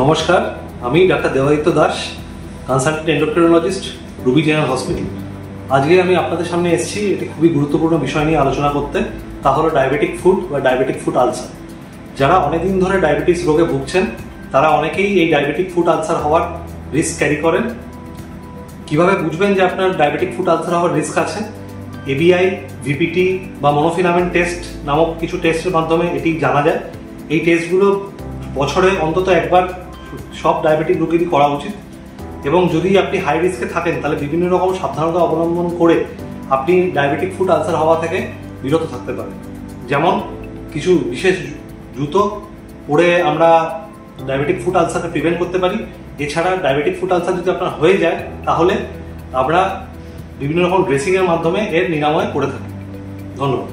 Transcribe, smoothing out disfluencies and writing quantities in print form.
নমস্কার, আমি doctor Debaditya Das, consultant endocrinologist, Ruby general hospital. আজকে আমি আপনাদের সামনে এসেছি একটি খুবই গুরুত্বপূর্ণ বিষয় নিয়ে আলোচনা করতে, তা হলো ডায়াবেটিক ফুড বা ডায়াবেটিক ফুড আলসার। যারা অনেকদিন ধরে ডায়াবেটিস রোগে ভুগছেন তারা অনেকেই এই ডায়াবেটিক ফুড আলসার হওয়ার রিস্ক ক্যারি করেন। কিভাবে বুঝবেন যে আপনার ডায়াবেটিক ফুড আলসার হওয়ার রিস্ক আছে? এবিআই, ভিপিটি বা মনোফিলামেন্ট টেস্ট নামক কিছু টেস্টের মাধ্যমে এটি জানা যায়। এই টেস্টগুলো বছরে অন্তত একবার সব ডায়াবেটিক রোগীরই করা উচিত, এবং যদি আপনি হাই রিস্কে থাকেন তাহলে বিভিন্ন রকম সাবধানতা অবলম্বন করে আপনি ডায়াবেটিক ফুড আলসার হওয়া থেকে বিরত থাকতে পারেন। যেমন কিছু বিশেষ জুতো পরে আমরা ডায়াবেটিক ফুড আলসারকে প্রিভেন্ট করতে পারি। এছাড়া ডায়াবেটিক ফুড আলসার যদি আপনার হয়ে যায় তাহলে আমরা বিভিন্ন রকম ড্রেসিংয়ের মাধ্যমে এর নিরাময় করে থাকি। ধন্যবাদ।